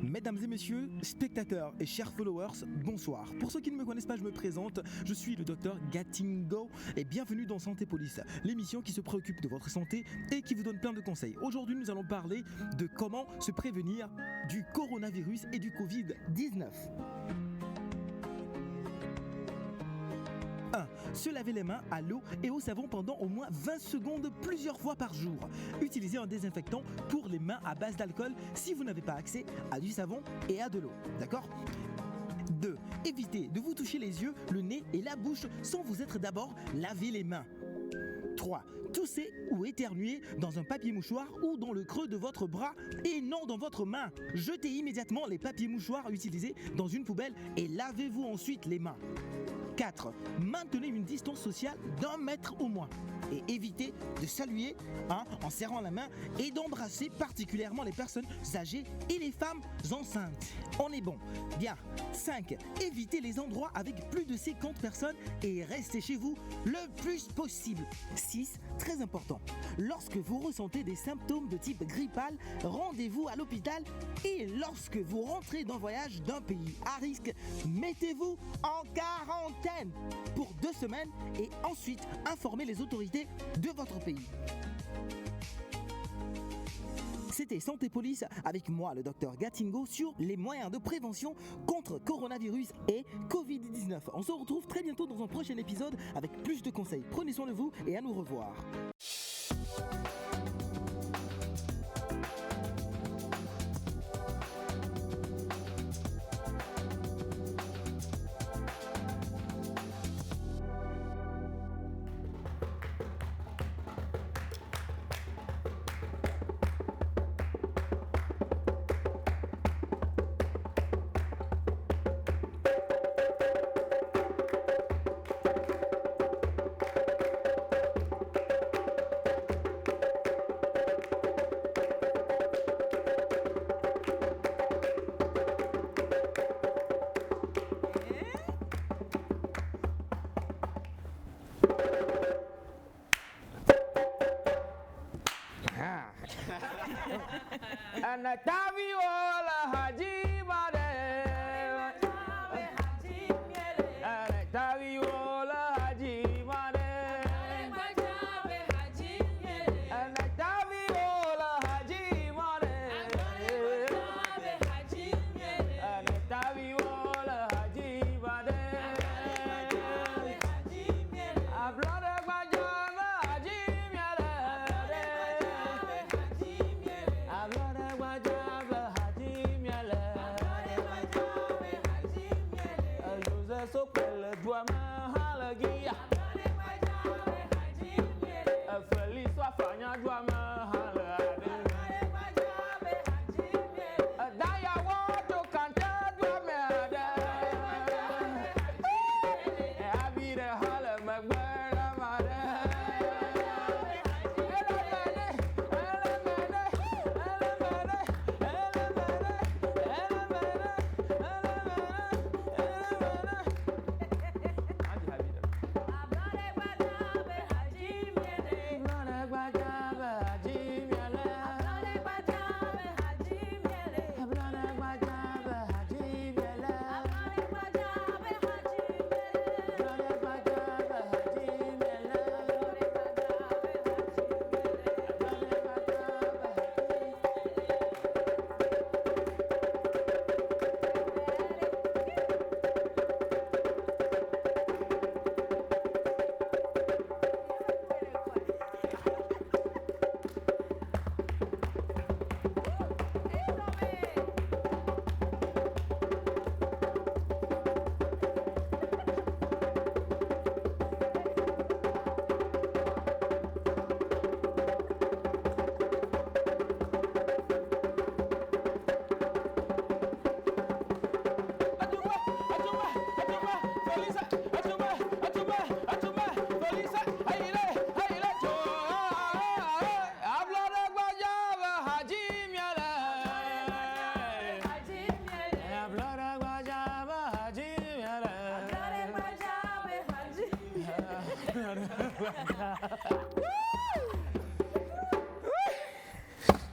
Mesdames et messieurs, spectateurs et chers followers, bonsoir. Pour ceux qui ne me connaissent pas, je me présente, je suis le docteur Gatingo et bienvenue dans Santé Police, l'émission qui se préoccupe de votre santé et qui vous donne plein de conseils. Aujourd'hui, nous allons parler de comment se prévenir du coronavirus et du Covid-19. 1. Se laver les mains à l'eau et au savon pendant au moins 20 secondes plusieurs fois par jour. Utilisez un désinfectant pour les mains à base d'alcool si vous n'avez pas accès à du savon et à de l'eau. D'accord ? 2. Évitez de vous toucher les yeux, le nez et la bouche sans vous être d'abord lavé les mains. 3. Toussez ou éternuez dans un papier mouchoir ou dans le creux de votre bras et non dans votre main. Jetez immédiatement les papiers mouchoirs utilisés dans une poubelle et lavez-vous ensuite les mains. 4. Maintenez une distance sociale d'1 mètre au moins et évitez de saluer en serrant la main et d'embrasser particulièrement les personnes âgées et les femmes enceintes. On est bon. Bien. 5. Évitez les endroits avec plus de 50 personnes et restez chez vous le plus possible. 6. Très important. Lorsque vous ressentez des symptômes de type grippal, rendez-vous à l'hôpital et lorsque vous rentrez d'un voyage d'un pays à risque, mettez-vous en quarantaine pour 2 semaines et ensuite informez les autorités de votre pays. C'était Santé Police avec moi, le docteur Gatingo, sur les moyens de prévention contre coronavirus et Covid-19. On se retrouve très bientôt dans un prochain épisode avec plus de conseils. Prenez soin de vous et à nous revoir. Anataviola Hajimade Anataviola Hajimade Anataviola Hajimade Anataviola Hajimade Ablada Bajama Hajimade Ablada so quella tua mahalagia feliz wa fanya tua mahalade daya wato kanta tua mede abire hala magbara made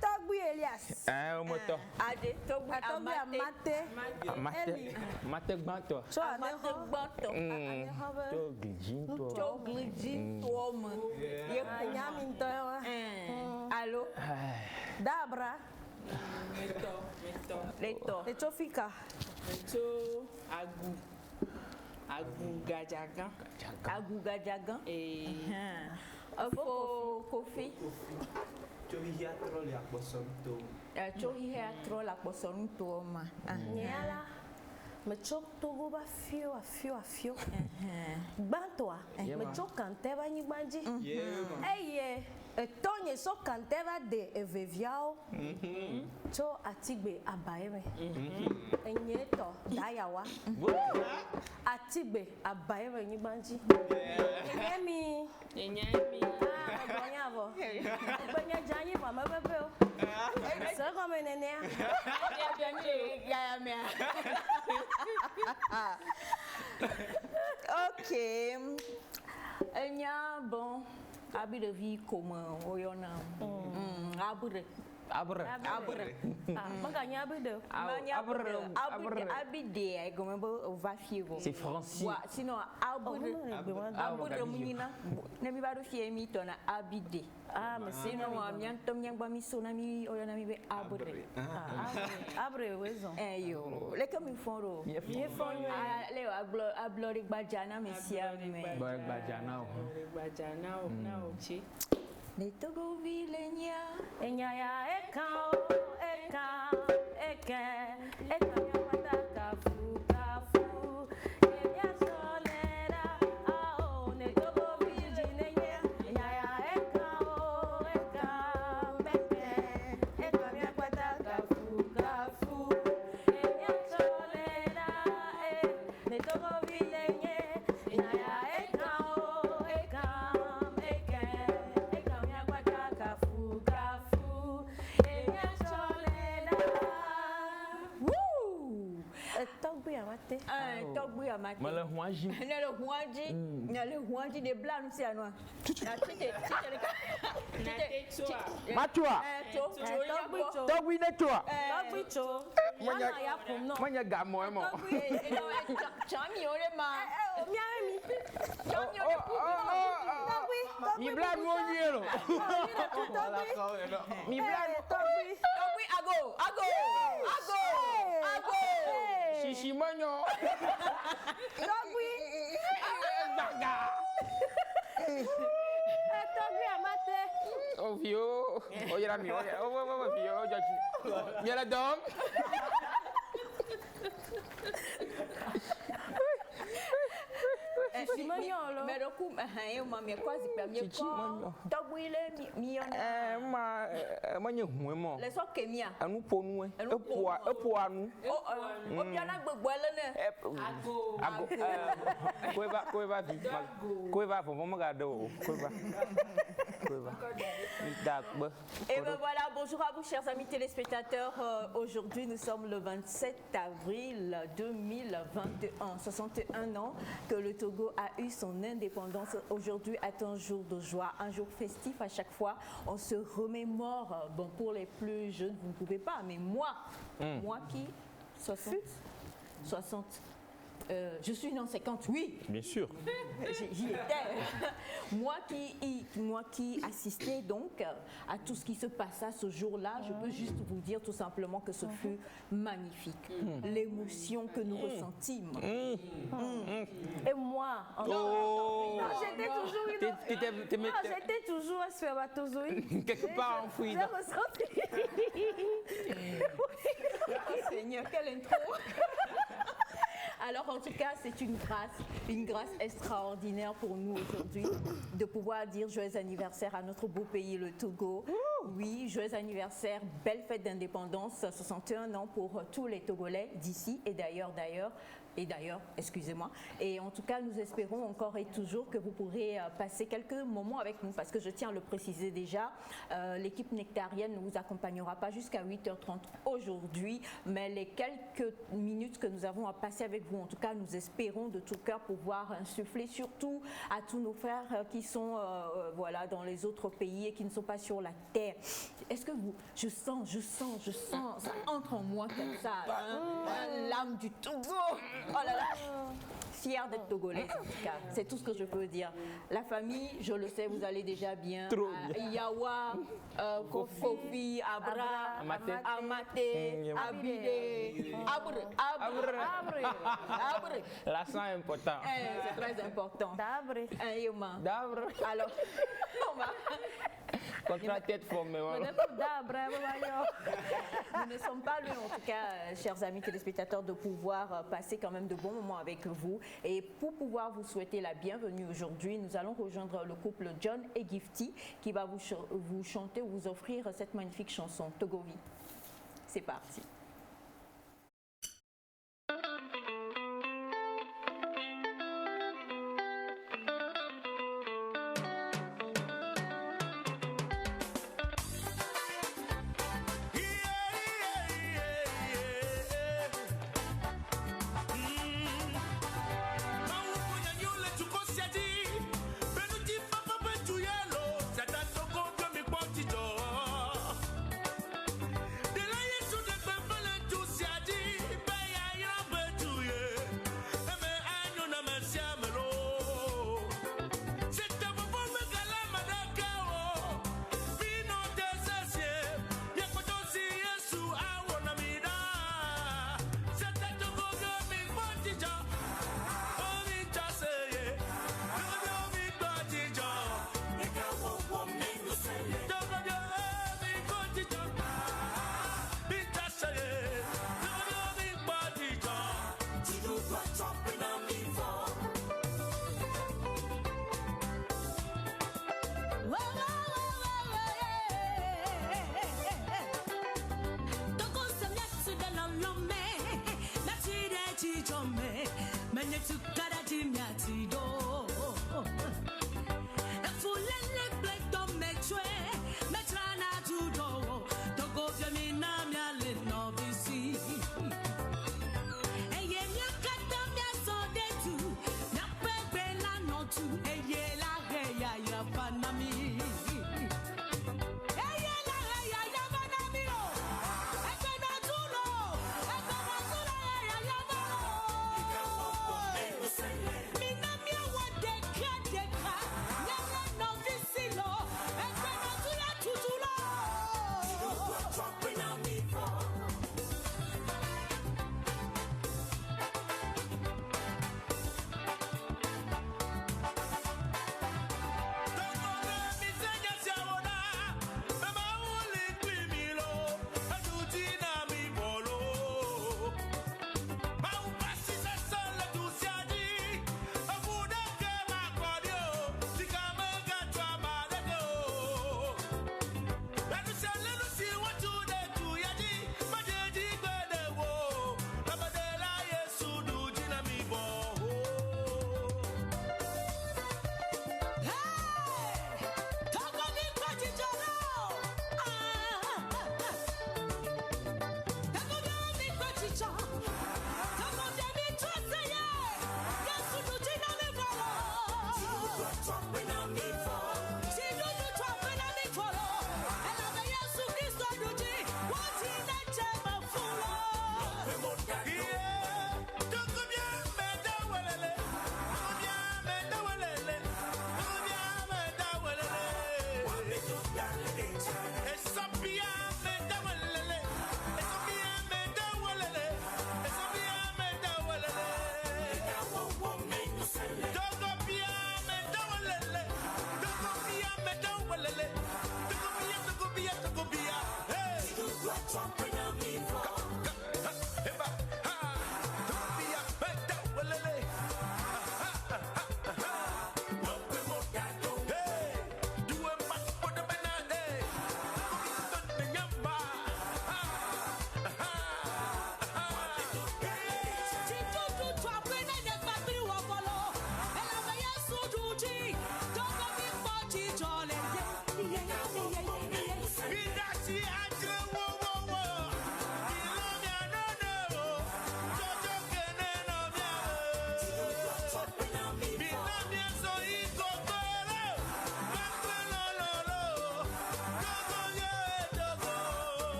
Togbu Elias. Ah, moto. Ade, Togo, Atogbe Amate. amate. Mate gbanto. Tso Amate aneho. Gbanto. Aneho be. To glijin to. Togli Tuoma. Ye Anyami ntɔ ye wa. Allô? Dabra. Leto. Etso fika. Tso agu gadjagan. Aguga Jagan. Et Fo Kofi. Tsohihi atrɔ le akpɔsɔm to. Tso hihe atro la kposonu Tuoma. Nyala. Metso Togo ba afio. Gbãtɔa. Metso kante ba anyigba dzi. Eye etɔ nye so kante ba de eveviawo. Tso Atigbe Abayeme. Enye tɔ Dayawa. Atigbe Abayeme anyigba dzi. Enye mi. Gbɔnya vɔ. Gbɔnya dze anyi vɔ me pepe o. Se gɔme nenea. Ok. Enya bon. Abi de vie comme oyona. Abre. Abre. Maganya bi de. Abi de comme va fièvre. C'est français. Sinon abre munina. Ne mi ba do fie mi tona abi de. Ah, mais c'est Sinon amia tom nyangba mi sona mi oyona mi be abre. Abre wezo. Yo, le comme foro. Ye fonyo. Le ablori gbajana mi sia me. Boy bajana. Badjana na ochi. Le Togo vilenia. Enya ya eka ya mata kafu. Enya solera ao ne togo virginia. Enya ya eka ya mata kafu. Enya solera ne togo virginia. Enya ya eka ya mata kafu. Enya solera. Woo! Togbe amate. Togbu ya mate. Mala huaji. Ne le huanji de blanc si anwa. Na tite. Matua. Togwi ne toa. Togbe cho. Manya Ya pum no. manya gamo mo. Chami ore ma. Miare mi. Chami ore pu. Mi bla no yero. Mi bla Togbu ago. shishi manyo. Baga. Togbe amate. Oh vio. Oh yera mi. Oh vio jaji. Yera dom. Simanyolo. Me roku eu mami quase para minha Chichimanyo. Togbu ile mi ona. Manya hu mo. Le so kemia. Anu ponu e. Epo anu. O biana gbogbo ele ne. Ago. Koeva vamos ga do. Koeva. D'accord. Et ben voilà, bonjour à vous chers amis téléspectateurs. Aujourd'hui nous sommes le 27 avril 2021, 61 ans que le Togo a eu son indépendance. Aujourd'hui est un jour de joie, un jour festif à chaque fois. On se remémore, bon pour les plus jeunes vous ne pouvez pas, mais moi qui 60 je suis né en 58. Bien sûr. J'y étais. Moi qui assistais donc à tout ce qui se passait ce jour-là, je peux juste vous dire tout simplement que ce fut magnifique. L'émotion que nous ressentîmes. Et moi. J'étais toujours j'étais toujours à spermatozoïde. Quelque part enfoui. J'ai ressenti. Oh Seigneur, quelle intro! Alors en tout cas, c'est une grâce extraordinaire pour nous aujourd'hui de pouvoir dire joyeux anniversaire à notre beau pays, le Togo. Oui, joyeux anniversaire, belle fête d'indépendance, 61 ans pour tous les Togolais d'ici et d'ailleurs, excusez-moi. Et en tout cas, nous espérons encore et toujours que vous pourrez passer quelques moments avec nous parce que je tiens à le préciser déjà, l'équipe nectarienne ne vous accompagnera pas jusqu'à 8h30 aujourd'hui, mais les quelques minutes que nous avons à passer avec vous, en tout cas, nous espérons de tout cœur pouvoir insuffler surtout à tous nos frères qui sont voilà, dans les autres pays et qui ne sont pas sur la terre prière. Est-ce que vous, je sens, ça entre en moi comme ça, l'âme du Togo. Oh là là. Fière d'être togolaise en tout cas, c'est tout ce que je peux dire. La famille, je le sais, vous allez déjà bien. Yawa, Kofi, Abra, Amate, Abide, Abre. L'accent est important. C'est très important. Dabre. Dabre. Alors, on va... Contre tête formée. Nous ne sommes pas loin, en tout cas, chers amis téléspectateurs, de pouvoir passer quand même de bons moments avec vous. Et pour pouvoir vous souhaiter la bienvenue aujourd'hui, nous allons rejoindre le couple John et Gifty qui va vous chanter ou vous offrir cette magnifique chanson, Togovi. C'est parti.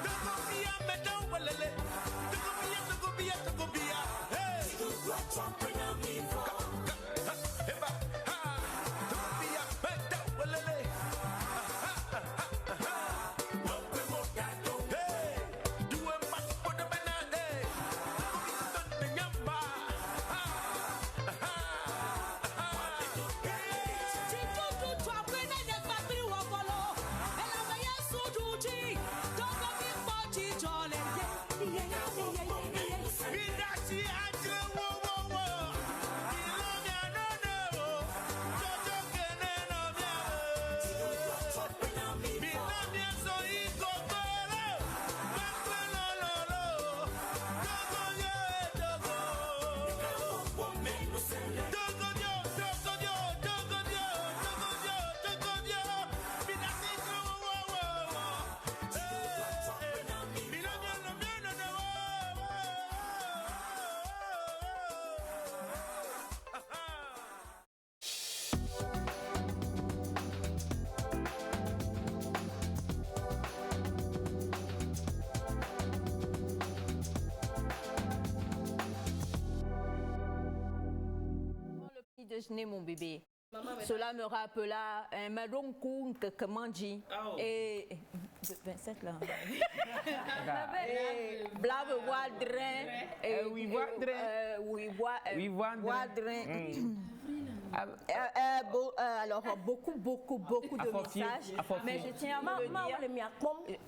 Dogo déjeuner, mon bébé. Cela me rappela un marroncourt que comment dit. Et 27 là. Blave Wadrin. Oui, Wadrin. Oui, Wadrin. Alors, beaucoup de messages. Mais je tiens à vous le dire.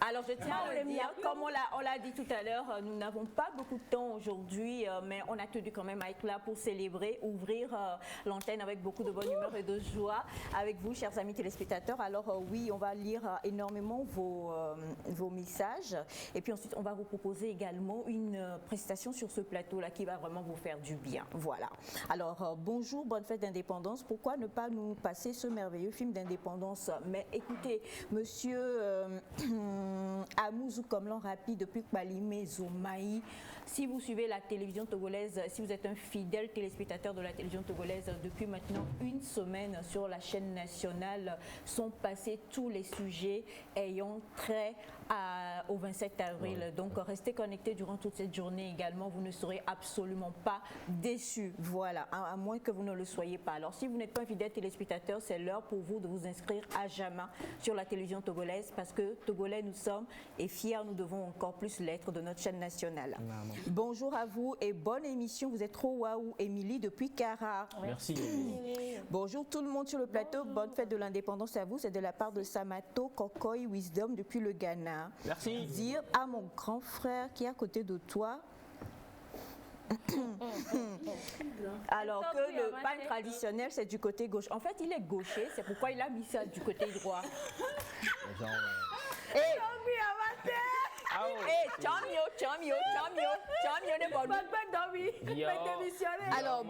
Alors, je tiens à le dire, comme on l'a dit tout à l'heure, nous n'avons pas beaucoup de temps aujourd'hui, mais on a tenu quand même à être là pour célébrer, ouvrir l'antenne avec beaucoup de bonne humeur et de joie avec vous, chers amis téléspectateurs. Alors, oui, on va lire énormément vos messages. Et puis ensuite, on va vous proposer également une prestation sur ce plateau-là qui va vraiment vous faire du bien. Voilà. Alors, bonjour, bonne fête d'indépendance. Pourquoi ne pas nous passer ce merveilleux film d'indépendance? Mais écoutez, monsieur Amouzou Komlan Rapi depuis Kbalimé Zomaï, si vous suivez la télévision togolaise, si vous êtes un fidèle téléspectateur de la télévision togolaise, depuis maintenant une semaine sur la chaîne nationale sont passés tous les sujets ayant trait au 27 avril. Donc restez connectés durant toute cette journée également, vous ne serez absolument pas déçus. Voilà, à moins que vous ne le soyez pas. Alors si vous n'êtes pas un fidèle téléspectateur, c'est l'heure pour vous de vous inscrire à jamais sur la télévision togolaise parce que Togolais nous sommes et fiers nous devons encore plus l'être de notre chaîne nationale. Bonjour à vous et bonne émission. Vous êtes trop waouh, Émilie depuis Cara. Merci. Bonjour tout le monde sur le plateau. Bonne fête de l'indépendance à vous. C'est de la part de Samato Kokoy Wisdom depuis le Ghana. Merci. Dire à mon grand frère qui est à côté de toi. Alors que le pain traditionnel c'est du côté gauche. En fait il est gaucher, c'est pourquoi il a mis ça du côté droit. Alors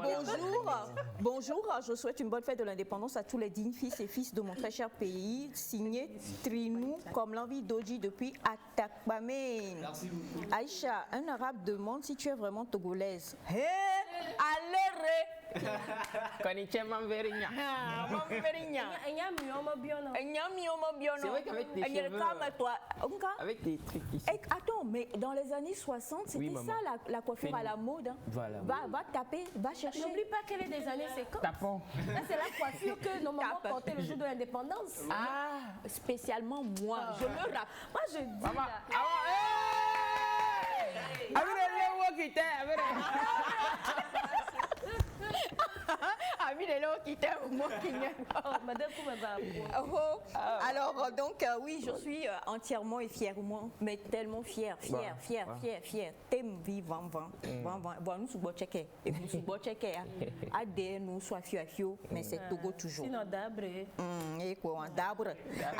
bonjour, je souhaite une bonne fête de l'indépendance à tous les dignes fils et fils de mon très cher pays, signé Trinou comme l'envie d'Oji depuis Atakbame. Merci beaucoup. Aïcha, un arabe demande si tu es vraiment togolaise. Hé, allez. Koniche Mamverinya. C'est vrai qu'avec tes cheveux, avec tes trucs ici. Attends, mais dans les années 60, c'était Oui, ça la coiffure à la mode. Hein. Voilà. Va taper, va chercher. N'oublie pas qu'elle est des années 50. Tapons. Ça, c'est la coiffure que nos mamans portaient le jour de l'indépendance. Ah, spécialement moi, je me rappelle. Moi, je dis Maman, là. Alors donc oui, je suis entièrement et fièrement, mais tellement fière. Thème vivant, bon nous sommes checkés et nous sommes checkés. ADN nous soit fio, mais c'est Togo toujours. Sinon d'arbre. Et quoi, d'arbre.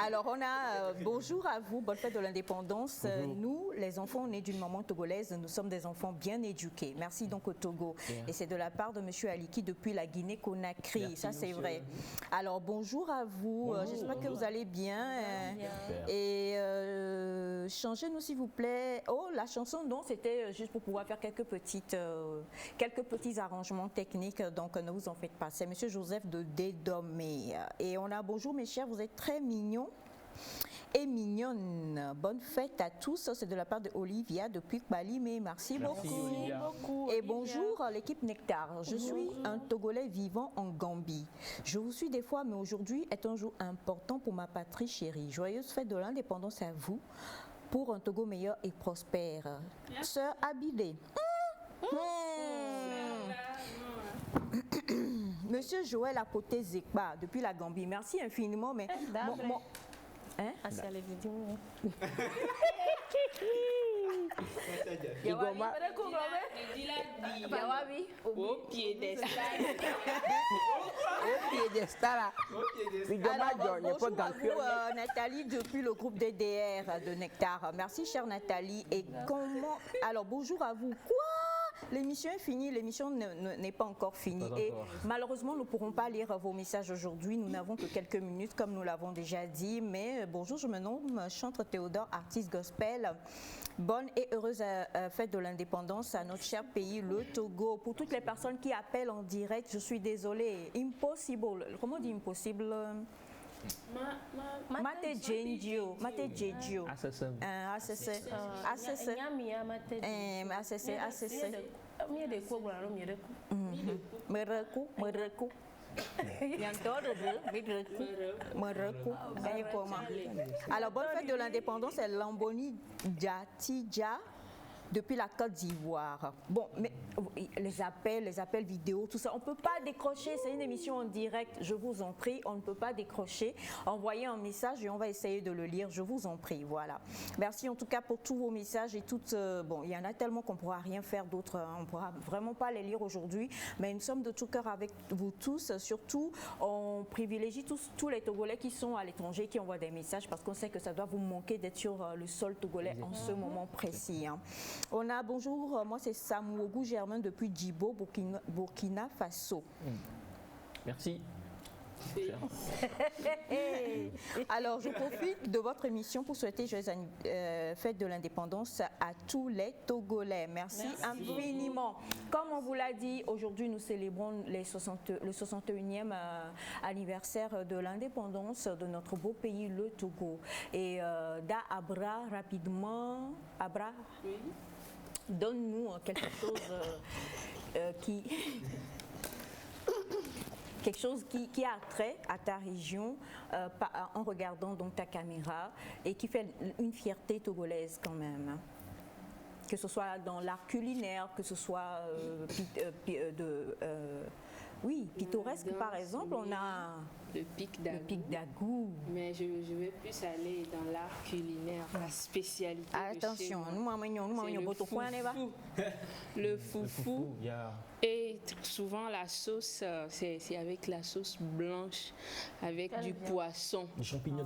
Alors on a bonjour à vous, bonne fête de l'indépendance. Nous, les enfants nés d'une maman togolaise, nous sommes des enfants bien éduqués. Merci donc au Togo. Et c'est de la part de Monsieur Aliki depuis la Guinée-Conakry. Merci, ça c'est monsieur. vrai. Alors bonjour à vous, j'espère que vous allez bien. Et changez-nous s'il vous plaît. Oh, la chanson, non, c'était juste pour pouvoir faire quelques petits arrangements techniques, donc ne vous en faites pas. C'est Monsieur Joseph de Dédomé. Et on a bonjour mes chers, vous êtes très mignons et mignonne. Bonne fête à tous. C'est de la part de Olivia depuis Kbalimé. Merci beaucoup. Olivia. Et bonjour l'équipe Nectar. Je suis un Togolais vivant en Gambie. Je vous suis des fois, mais aujourd'hui est un jour important pour ma patrie chérie. Joyeuse fête de l'indépendance à vous pour un Togo meilleur et prospère. Sœur Abilé. Monsieur Joël à côté Zekba depuis la Gambie. Merci infiniment, mais hein? Igoma. Au pied des Alors, Nathalie depuis le groupe DDR de Nectar. Merci chère Nathalie. Et comment... Alors bonjour à vous. Quoi? L'émission est finie, l'émission n'est pas encore finie et malheureusement nous ne pourrons pas lire vos messages aujourd'hui, nous n'avons que quelques minutes comme nous l'avons déjà dit, mais bonjour, je me nomme Chantre Théodore, artiste gospel. Bonne et heureuse fête de l'indépendance à notre cher pays, le Togo. Pour toutes les personnes qui appellent en direct, je suis désolée, impossible, comment on dit impossible? Mate Gendio. Alors, bonne fête de l'indépendance, c'est Lamboni Djatidja depuis la Côte d'Ivoire. Bon, mais les appels vidéo, tout ça, on ne peut pas décrocher. C'est une émission en direct, je vous en prie, on ne peut pas décrocher. Envoyez un message et on va essayer de le lire, je vous en prie, voilà. Merci en tout cas pour tous vos messages et toutes... bon, il y en a tellement qu'on ne pourra rien faire d'autre, hein, on ne pourra vraiment pas les lire aujourd'hui, mais nous sommes de tout cœur avec vous tous. Surtout, on privilégie tous les Togolais qui sont à l'étranger, qui envoient des messages, parce qu'on sait que ça doit vous manquer d'être sur le sol togolais en ce moment précis. Hein. On a bonjour, moi c'est Samouogou Germain depuis Djibo, Burkina Faso. Merci. Alors, je profite de votre émission pour souhaiter joyeuse fête de l'indépendance à tous les Togolais. Merci infiniment. Comme on vous l'a dit, aujourd'hui nous célébrons le 61e anniversaire de l'indépendance de notre beau pays, le Togo. Et Da Abra, rapidement, Abra, donne-nous quelque chose qui a trait à ta région en regardant donc ta caméra et qui fait une fierté togolaise quand même. Que ce soit dans l'art culinaire, que ce soit pittoresque par exemple, on a le pic d'Agou. Le pic d'Agou. Mais je vais plus aller dans l'art culinaire, la spécialité. Attention, nous le foufou. Et souvent la sauce, c'est avec la sauce blanche, avec du poisson. Des champignons.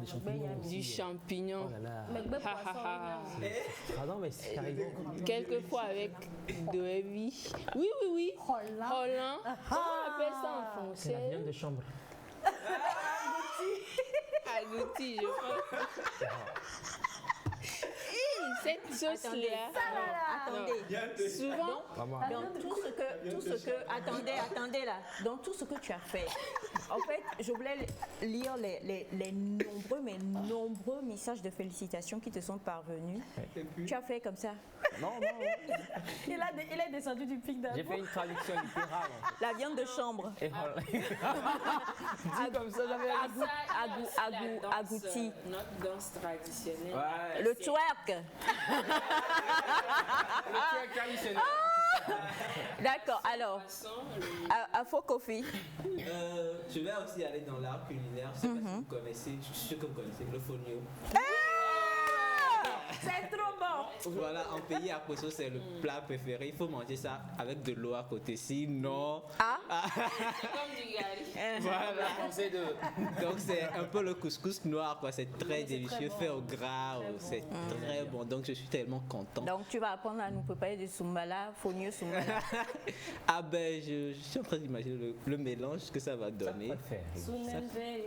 Du champignon. Oh là là. Ah non, mais c'est carrément. Quelquefois avec de oui. Oui. Holland. Comment on appelle ça en français? C'est la viande de chambre. Agouti, je pense. Cette sauce-là, attendez, souvent, dans tout ce que, attendez là, dans tout ce que tu as fait, en fait, je voulais lire les nombreux messages de félicitations qui te sont parvenus. Tu as fait comme ça. Non. Il est descendu du pic d'Agou. J'ai fait une traduction littérale. La viande de chambre. Et voilà. Dit comme ça, j'avais agouti. Notre danse traditionnelle. Ouais, le twerk. Le twerk traditionnel. D'accord, alors, à faux Kofi. Je vais aussi aller dans l'art culinaire. Je sais pas si vous connaissez, je suis sûr que vous connaissez le fonio. C'est trop bon. Voilà, en pays à Poso, c'est le plat préféré. Il faut manger ça avec de l'eau à côté. Sinon. Comme du gari. Voilà. Donc c'est un peu le couscous noir, quoi. C'est très délicieux, fait au gras. C'est très bon. Donc je suis tellement content. Donc tu vas apprendre à nous préparer du soumbala, fonio soumbala. Ah ben, je suis en train d'imaginer le mélange que ça va donner.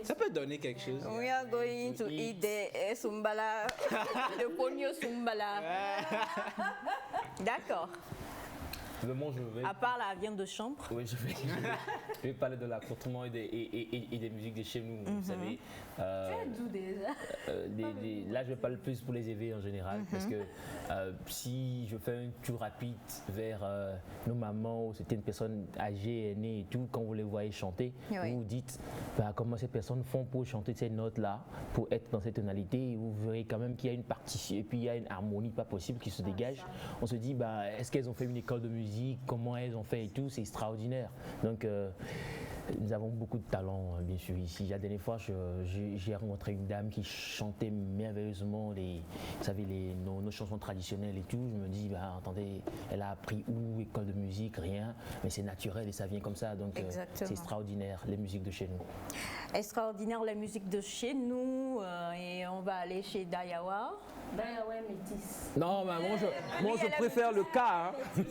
Ça peut donner quelque chose. We are going to eat the soumbala, the fonio soumbala. D'accord. À part la viande de chambre. Oui, je vais parler de l'accoutrement et des musiques de chez nous. Vous savez. Tu es d'où déjà là, je vais parler plus pour les éveils en général. Parce que si je fais un tour rapide vers nos mamans ou certaines personnes âgées, aînées et tout, quand vous les voyez chanter, vous vous dites comment ces personnes font pour chanter ces notes-là, pour être dans cette tonalité. Et vous verrez quand même qu'il y a une partition et puis il y a une harmonie pas possible qui se dégage. On se dit, est-ce qu'elles ont fait une école de musique? Comment elles ont fait et tout, c'est extraordinaire. Donc nous avons beaucoup de talent, bien sûr, ici. La dernière fois, j'ai rencontré une dame qui chantait merveilleusement nos chansons traditionnelles et tout. Je me dis, attendez, elle a appris où, école de musique, rien, mais c'est naturel et ça vient comme ça. Donc c'est extraordinaire, les musiques de chez nous. Extraordinaire, les musiques de chez nous. Et on va aller chez Dayawa. Dayawa métis. Non, mais moi je préfère le cas. Hein.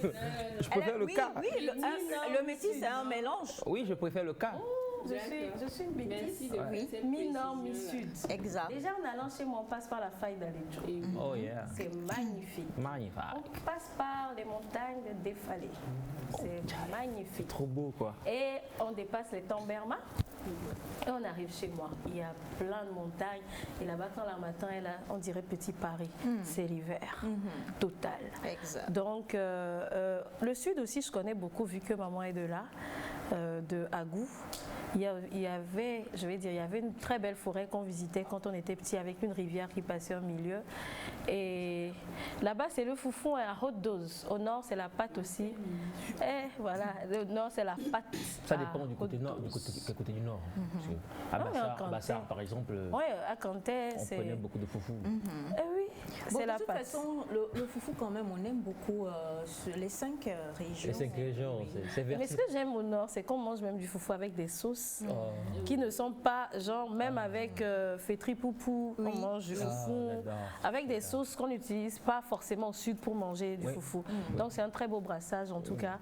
Je préfère le cas. Oui, le métis, c'est un mélange. Oui, je préfère le cas. Je suis métisse. Oui. Mi-nord, mi-sud. Exact. Déjà, en allant chez moi, on passe par la faille d'Aledjo. Oh yeah. C'est magnifique. Magnifique. On passe par les montagnes de Défalé. C'est magnifique. Trop beau, quoi. Et on dépasse les Tamberma. Et on arrive chez moi. Il y a plein de montagnes. Et là-bas, quand le matin est là, on dirait Petit Paris. C'est l'hiver. Total. Exact. Donc, le sud aussi, je connais beaucoup, vu que maman est de là, de Agou. il y avait, je vais dire, il y avait une très belle forêt qu'on visitait quand on était petit avec une rivière qui passait au milieu. Et là-bas, c'est le foufou à haute dose. Au nord, c'est la pâte aussi. Et voilà, au nord, c'est la pâte. Ça dépend du côté nord, quel côté du nord. Parce que à Bassar, par exemple, oui, à Cantet, on prenait beaucoup de foufou. Eh oui, Bon, c'est la de toute pâte. façon, le foufou quand même, on aime beaucoup les 5 régions. Les 5 régions, c'est Mais ce versé. que j'aime au nord, c'est qu'on mange même du foufou avec des sauces qui ne sont pas, genre, même avec fétri poupou, on mange du foufou, avec des sauces qu'on n'utilise pas forcément au sud pour manger du foufou. Donc c'est un très beau brassage, en tout cas,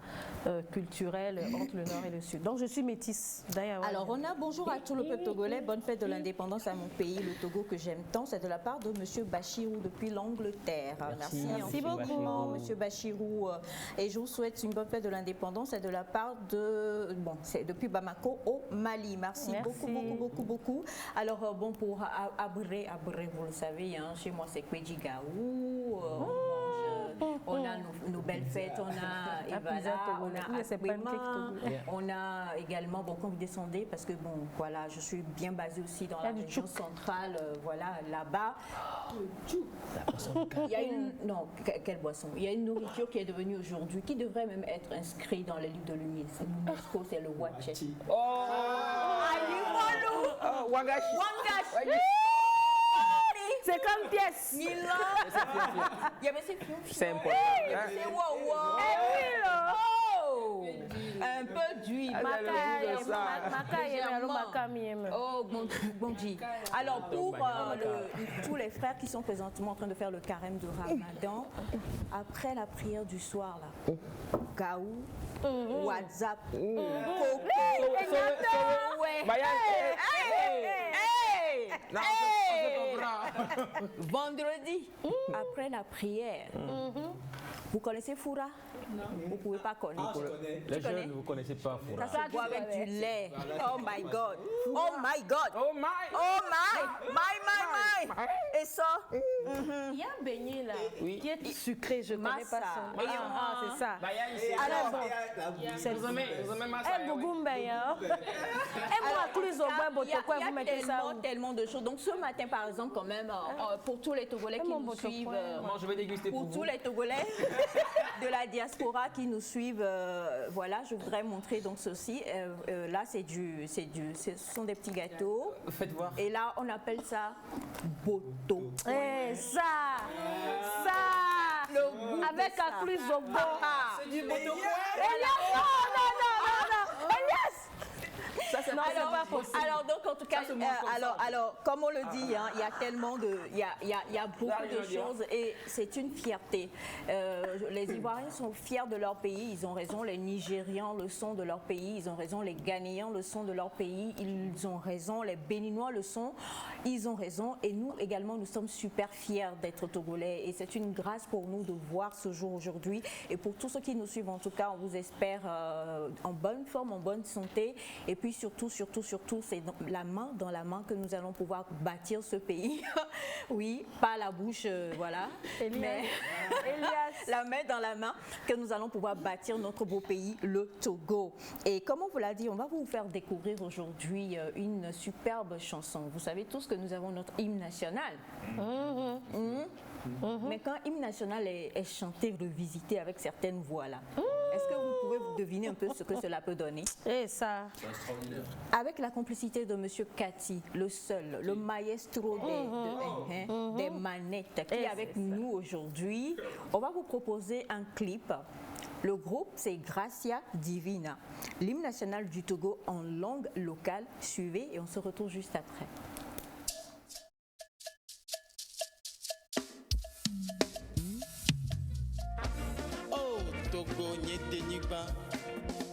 culturel entre le nord et le sud. Donc je suis métisse, d'ailleurs. Alors, on a bonjour à tout le peuple togolais, bonne fête de l'indépendance à mon pays, le Togo que j'aime tant. C'est de la part de M. Bachirou depuis l'Angleterre. Merci beaucoup. infiniment, M. Bachirou. Et je vous souhaite une bonne fête de l'indépendance. C'est de la part de. Bon, c'est depuis Bamako au Mali. Merci beaucoup. Alors, bon, pour Abré, vous le savez, hein, chez moi, c'est Kwejigaou. On a nos belles fêtes, on a Evala, on a Akwema, on a également, bon, quand vous descendez, parce que bon, voilà, je suis bien basée aussi dans la région centrale, voilà, là-bas. Il y a une, non, quelle boisson? Il y a une nourriture qui est devenue aujourd'hui, qui devrait même être inscrite dans les livres de l'UNESCO, c'est le Wache. Wangashi. C'est comme pièce. C'est important. Un peu d'huile. Oh, bon Dieu. Alors, pour tous les frères qui sont présentement en train de faire le carême de Ramadan, après la prière du soir, là, Gaou, WhatsApp, Coco, vendredi, après la prière, vous connaissez Foura? Vous ne pouvez pas connaître. Les jeunes, vous ne connaissez pas Foura. Ça se boit avec du lait. Oh my God. Et ça? Il y a un beignet là qui est sucré, je ne connais pas ça. C'est ça. Alors bon, c'est Vous aimez massa? Il y a tellement de choses. Donc ce matin, par exemple, quand même, pour tous les Togolais qui nous suivent, Je vais déguster pour tous les Togolais de la diaspora qui nous suivent, voilà, je voudrais montrer donc ceci. Là, ce sont des petits gâteaux. Faites voir. Et là, on appelle ça boto. ça, le goût avec un plus au bord. C'est du boto quoi? Non, Elias. Ça, c'est pas possible. Alors donc en tout cas, alors comme on le dit, hein, il y a tellement de, il y a beaucoup de choses et c'est une fierté. Les Ivoiriens sont fiers de leur pays, ils ont raison. Les Nigérians le sont de leur pays, ils ont raison. Les Ghanéens le sont de leur pays, ils ont raison. Les Béninois le sont, ils ont raison. Et nous également, nous sommes super fiers d'être Togolais et c'est une grâce pour nous de voir ce jour aujourd'hui. Et pour tous ceux qui nous suivent, en tout cas, on vous espère en bonne forme, en bonne santé. Et puis surtout, c'est la main dans la main que nous allons pouvoir bâtir ce pays. Oui, pas la bouche, voilà. Mais la main dans la main que nous allons pouvoir bâtir notre beau pays, le Togo. Et comme on vous l'a dit, on va vous faire découvrir aujourd'hui une superbe chanson. Vous savez tous que nous avons notre hymne national. Mais quand hymne national est chanté, revisité avec certaines voix là, est-ce que vous pouvez deviner un peu ce que cela peut donner? Et ça. Avec la complicité de Monsieur Cathy, le seul, le maestro des manettes, qui est avec nous aujourd'hui, on va vous proposer un clip. Le groupe, c'est Gracia Divina, l'hymne national du Togo en langue locale. Suivez et on se retrouve juste après. Togo nyete nyigba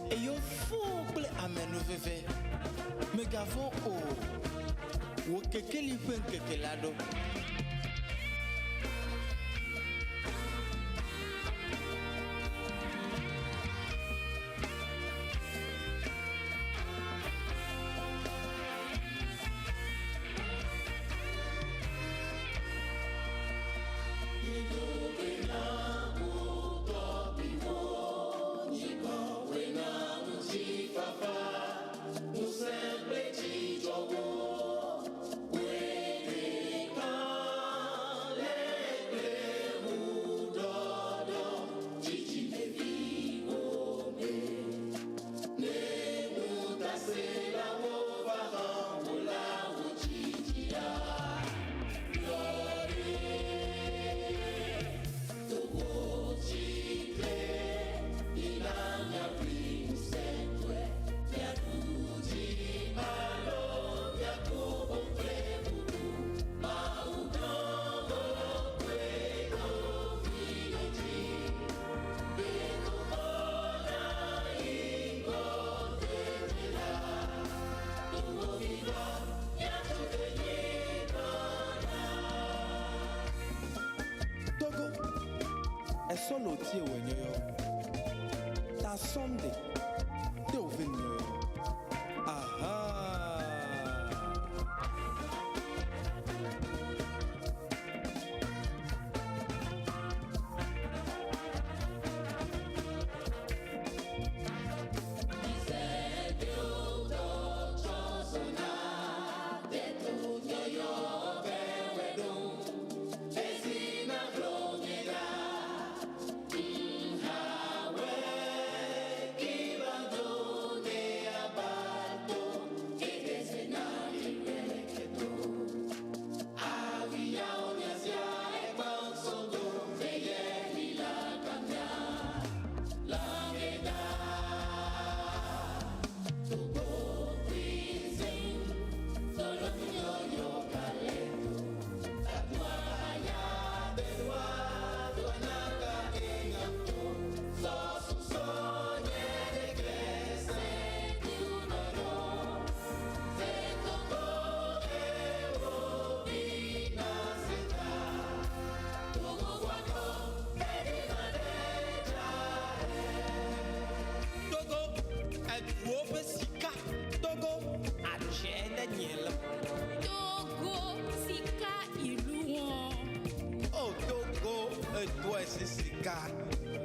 eyo fouble amenu veve me gavon o wo kekeli pen kekelado say solo tie wenyo ta somde te ovenyo aha.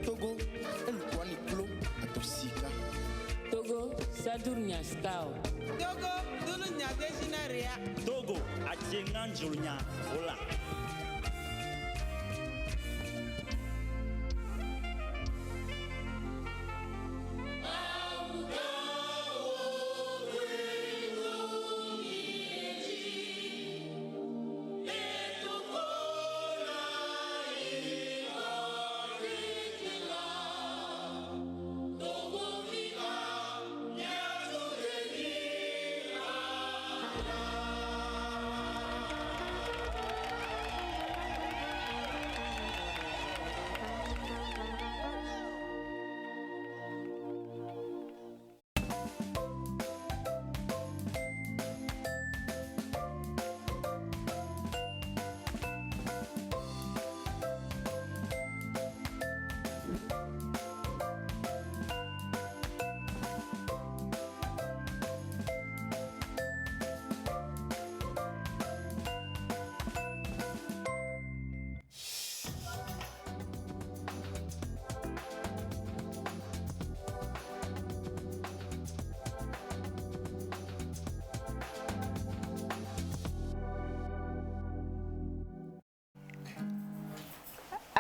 Togo, el kwani klo atosika. Togo, Sadurnya Stao. Togo, Dulunya Deshinaria. Togo, Achengan Julnya, Ola.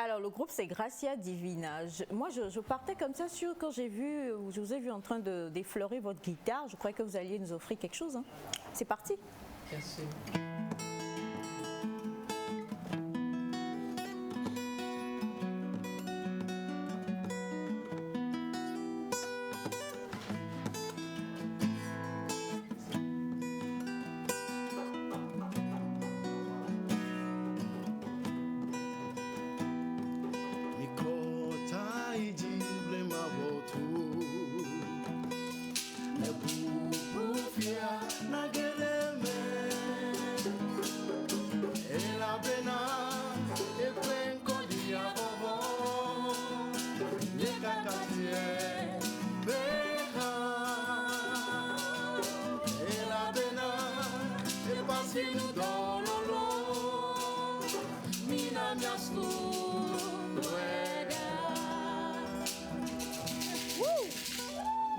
Alors le groupe c'est Gracia Divina. Moi je partais comme ça quand je vous ai vu en train d'effleurer votre guitare, je croyais que vous alliez nous offrir quelque chose. Hein. C'est parti. Bien sûr.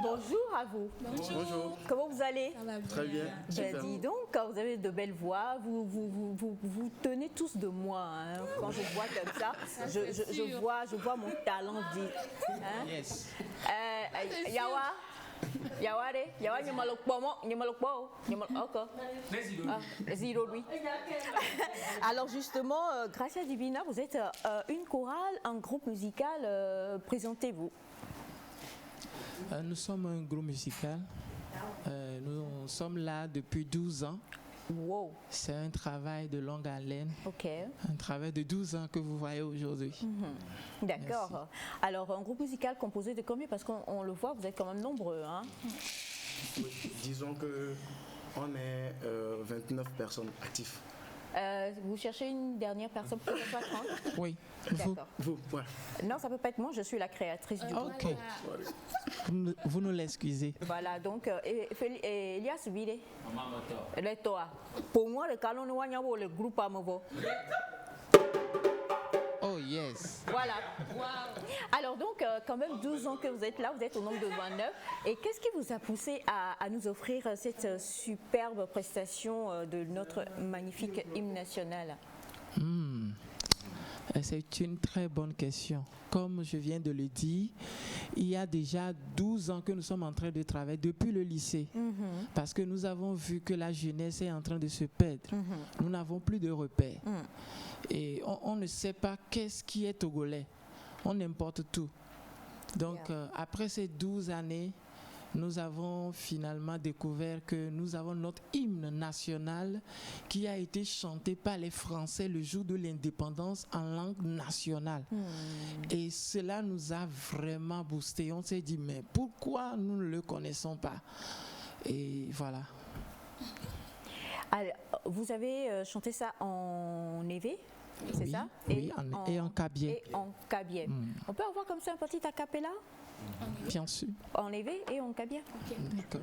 Bonjour à vous. Bonjour. Comment vous allez? Très bien. Ben, dis donc, vous avez de belles voix, vous tenez tous de moi. Hein. Quand je vois comme ça, je vois mon talent dit. Hein. Yes. Yawa? Yawa nyamalokpo. Zero, oui. Alors justement, Gracia Divina, vous êtes une chorale, un groupe musical. Présentez-vous. Nous sommes un groupe musical. Nous sommes là depuis 12 ans. Wow. C'est un travail de longue haleine. Ok. Un travail de 12 ans que vous voyez aujourd'hui. D'accord. Merci. Alors, un groupe musical composé de combien? Parce qu'on le voit, vous êtes quand même nombreux. Hein? Oui, disons que on est 29 personnes actives. Vous cherchez une dernière personne pour que ce soit 30? Oui. D'accord. Vous, voilà. Non, ça peut pas être moi, je suis la créatrice du groupe. Ok. Vous nous l'excusez. Voilà, donc, Elias Vide. Toi. Pour moi, le calon le groupe à Movo. Oh yes. Voilà. Alors donc, quand même 12 ans que vous êtes là, vous êtes au nombre de 29. Et qu'est-ce qui vous a poussé à nous offrir cette superbe prestation de notre magnifique hymne national? C'est une très bonne question. Comme je viens de le dire, il y a déjà 12 ans que nous sommes en train de travailler depuis le lycée. Parce que nous avons vu que la jeunesse est en train de se perdre. Nous n'avons plus de repères. Et on ne sait pas qu'est-ce qui est togolais. On importe tout. Donc, après ces 12 années, nous avons finalement découvert que nous avons notre hymne national qui a été chanté par les Français le jour de l'indépendance en langue nationale. Et cela nous a vraiment boosté. On s'est dit, mais pourquoi nous ne le connaissons pas? Et voilà. Alors, vous avez chanté ça en évé, c'est ça? Oui, et en cabiais. Et en cabiais. On peut avoir comme ça un petit a cappella? Bien sûr. En évé et en cabiais. D'accord.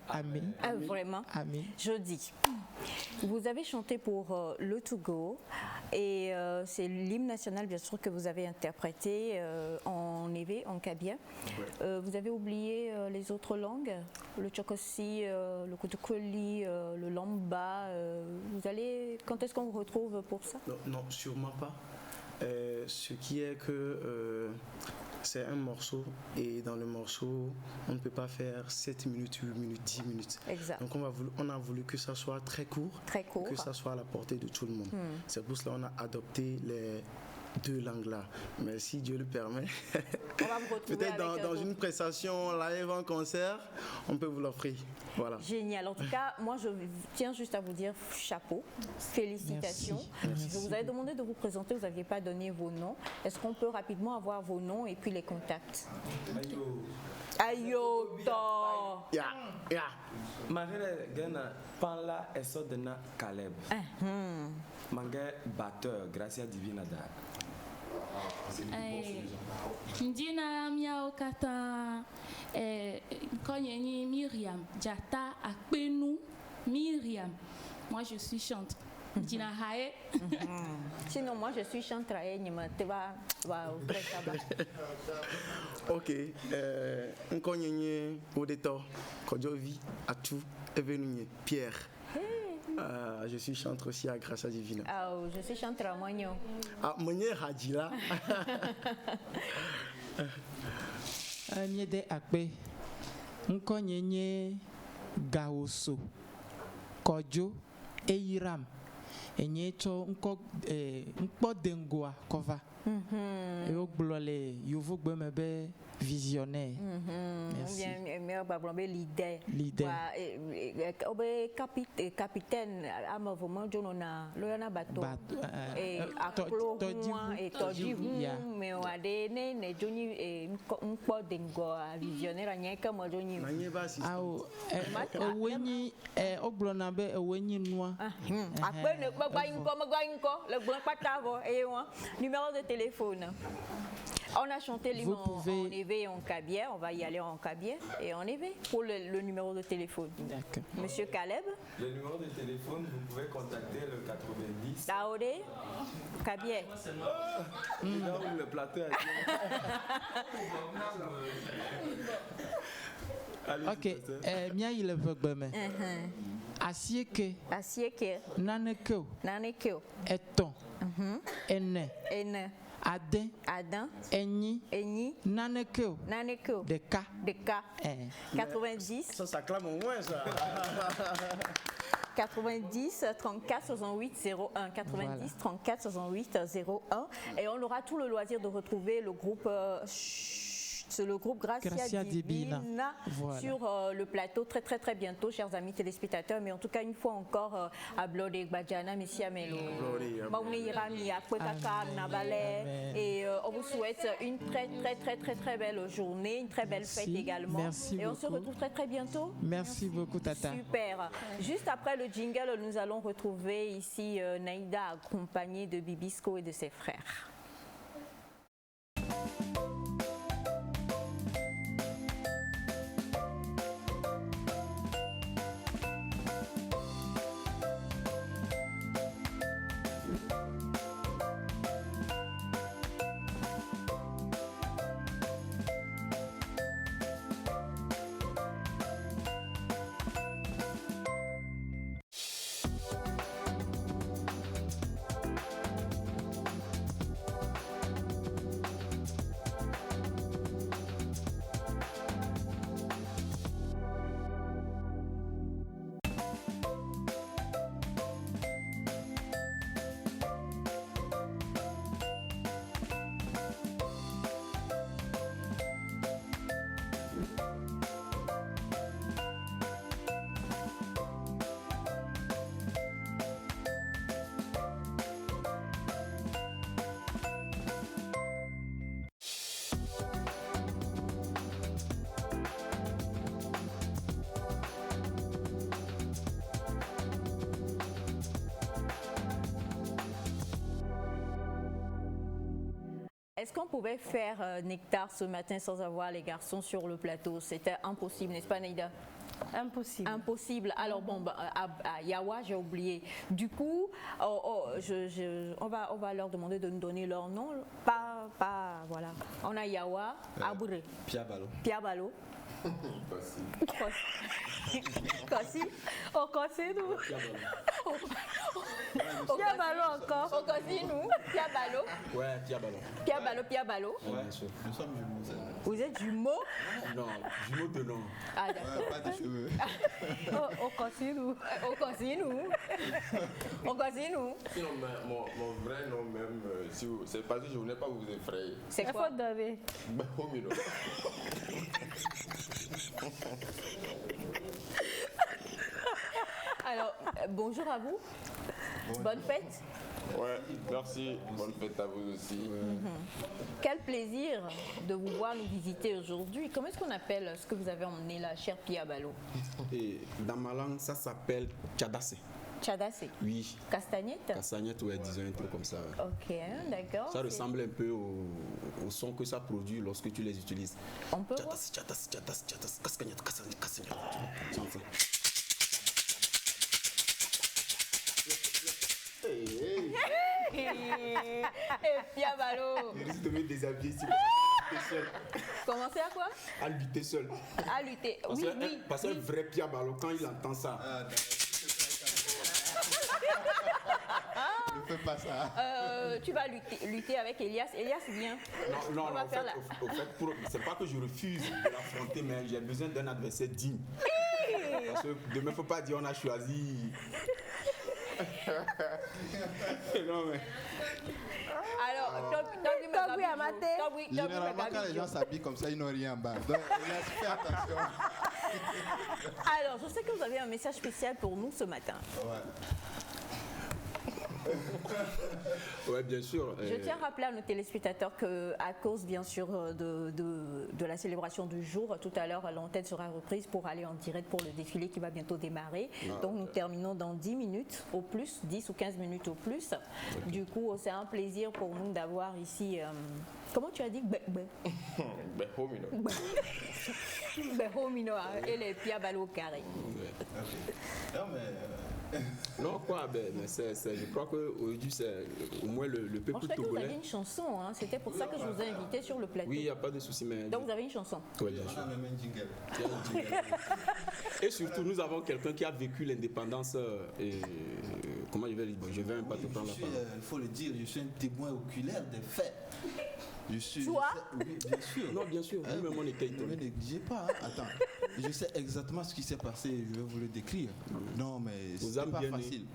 Amen. Vraiment. Amen. Je dis. Vous avez chanté pour le Togo et c'est l'hymne national bien sûr que vous avez interprété en évé, en kabia. Vous avez oublié les autres langues, le Tchokossi, le Koutoukoli, le Lamba. Quand est-ce qu'on vous retrouve pour ça? Non, sûrement pas. Ce qui est que c'est un morceau et dans le morceau, on ne peut pas faire 7 minutes, 8 minutes, 10 minutes. Exact. Donc on a voulu que ça soit très court, que ça soit à la portée de tout le monde. C'est pour cela qu'on a adopté les deux langues-là. Mais si Dieu le permet, peut-être dans une prestation live en concert, on peut vous l'offrir. Voilà. Génial. En tout cas, moi, je tiens juste à vous dire chapeau, félicitations. Merci. Je vous avais demandé de vous présenter, vous n'aviez pas donné vos noms. Est-ce qu'on peut rapidement avoir vos noms et puis les contacts? Ayoto. Yeah. Marie Gena, Panla et Sodena Caleb. Mangé batteur, Gracia Divina da. Ndina miao kata konyeni Myriam Jata Akpenou Myriam. Moi je suis chanteuse. Ndina hae. Sinon moi je suis chanteuse nyima te va OK, nkonyenye odeto kojovi atu evenunye Pierre. Je suis chanteur aussi à Gracia Divina. Ah, je suis chanteur à Moigno. Ah, Moigno Hadjila. Niede akpe. Nkonyenye Gaoso. Kojo Eiram. Enyecho nko dengoa kova. Et au blole yovo gbemebe visionnaire. Merci. Leader. Obe capitaine ama vraiment jonona loyana bateau. Et aklo et toji mais wade ne joni nko dengoa visionnaire anyeka mo joni. Awo ewenyi oblona be ewenyi noa. Akpe ne magwa le blanc patavo et numéro de téléphone. On a chanté l'hymne en éveil et en cabier. On va y aller en cabier et en éveil pour le numéro de téléphone. D'accord. Monsieur Caleb. Le numéro de téléphone, vous pouvez contacter le 90. Daodé. Cabier. Le plateau OK. Mia il veut beme. Asieke. Nanekeo. Eton. Ene. Adin. Enyi. Nanekeo. Deka. 90. Ça clame au moins ça. 90 34 68 01 90 34 68 01 et on aura tout le loisir de retrouver le groupe c'est le groupe Gracia Divina sur le plateau très bientôt, chers amis téléspectateurs. Mais en tout cas, une fois encore, à Blodé, Badjana, Messi Amelo, et on vous souhaite une très belle journée, une très belle fête également. Merci et beaucoup. On se retrouve très bientôt. Merci beaucoup, Tata. Super. Juste après le jingle, nous allons retrouver ici Naïda accompagnée de Bibisco et de ses frères. Est-ce qu'on pouvait faire Nectar ce matin sans avoir les garçons sur le plateau? C'était impossible, n'est-ce pas, Naïda? Impossible. Impossible. Alors bon, à Yawa, j'ai oublié. Du coup, on va leur demander de nous donner leur nom. Voilà. On a Yawa, Abouré. Piabalo. Kossi. Oh, Kossi, nous. Piabalo encore. Oh, Kossi, nous. Piabalo. Ouais, Piabalo. Ouais, nous sommes jumeaux. Vous êtes jumeaux? Non, jumeaux de nom. Ah, d'accord. Pas de cheveux. Oh, Kossi, nous. Sinon, mon vrai nom même, c'est parce que je ne voulais pas vous effrayer. C'est quoi? Homino. Alors, bonjour à vous. Bonne fête. Ouais, merci. Bonne fête à vous aussi. Quel plaisir de vous voir nous visiter aujourd'hui. Comment est-ce qu'on appelle ce que vous avez emmené là, cher Piabalo? Et dans ma langue, ça s'appelle Tchadassé. Tchadacé. Oui. Castagnette. Castagnette, ouais, disons un truc comme ça. Ouais. Ok, d'accord. Ça ressemble un peu au son que ça produit lorsque tu les utilises. On peut voir. Castagnette. Piabalo. Je risque de me déshabiller si seul. Commencer à quoi? À lutter seul. À lutter, oui. Parce qu'un vrai Piabalo, quand il entend ça. Ne fais pas ça. Tu vas lutter avec Elias. Elias, viens. Non, au fait, c'est pas que je refuse de l'affronter, mais j'ai besoin d'un adversaire digne. Parce que demain, il ne faut pas dire on a choisi. Non, mais. Alors, Togui Amate. Généralement, quand les gens s'habillent comme ça, ils n'ont rien en bas. Donc, fais attention. Alors, je sais que vous avez un message spécial pour nous ce matin. Ouais. Oui, bien sûr. Je tiens à rappeler à nos téléspectateurs qu'à cause, bien sûr, de la célébration du jour, tout à l'heure, l'antenne sera reprise pour aller en direct pour le défilé qui va bientôt démarrer. Donc, nous terminons dans 10 minutes au plus, 10 ou 15 minutes au plus. Okay. Du coup, c'est un plaisir pour nous d'avoir ici... comment tu as dit? Behomino. Behomino et les Piabalo carrés. Non, mais... Non, quoi, mais je crois qu'aujourd'hui, c'est au moins le peuple togolais. Vous avez une chanson, hein? C'était pour ça que je vous ai invité sur le plateau. Oui, il n'y a pas de souci. Mais... Donc vous avez une chanson? Oui, bien sûr. Et surtout, nous avons quelqu'un qui a vécu l'indépendance. Comment je vais dire? Je vais même pas te prendre la parole. Il faut le dire, je suis un témoin oculaire des faits. Toi? Oui, bien sûr. Non, bien sûr. Nous-mêmes, on était étonnés. Ne me négligez pas. Attends. Je sais exactement ce qui s'est passé. Je vais vous le décrire. Non, mais c'est pas facile.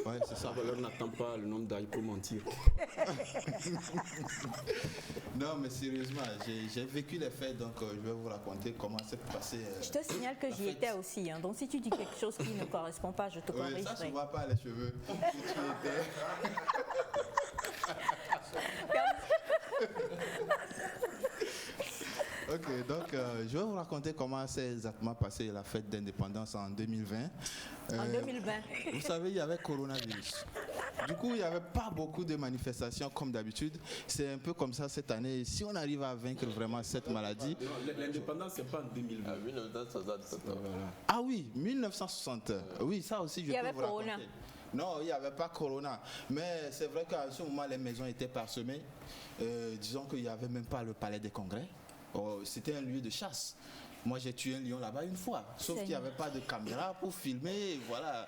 Ouais, c'est ça. La valeur n'attend pas le nombre d'ail pour mentir. Non, mais sérieusement, j'ai vécu les faits, donc je vais vous raconter comment s'est passé. Je te signale que j'y étais aussi. Hein. Donc si tu dis quelque chose qui ne correspond pas, je te corrigerai. Ça, tu ne vois pas les cheveux. Ok, donc je vais vous raconter comment s'est exactement passée la fête d'indépendance en 2020. En 2020. Vous savez, il y avait coronavirus. Du coup, il n'y avait pas beaucoup de manifestations comme d'habitude. C'est un peu comme ça cette année. Si on arrive à vaincre vraiment cette maladie... L'indépendance, c'est pas en 2020. 1960. Ah oui, 1960. Oui, ça aussi, je peux vous raconter. Corona. Non, il n'y avait pas Corona. Mais c'est vrai qu'à ce moment, les maisons étaient parsemées. Disons qu'il n'y avait même pas le palais des congrès. C'était un lieu de chasse. Moi, j'ai tué un lion là-bas une fois. Sauf qu'il n'y avait pas de caméra pour filmer. Voilà.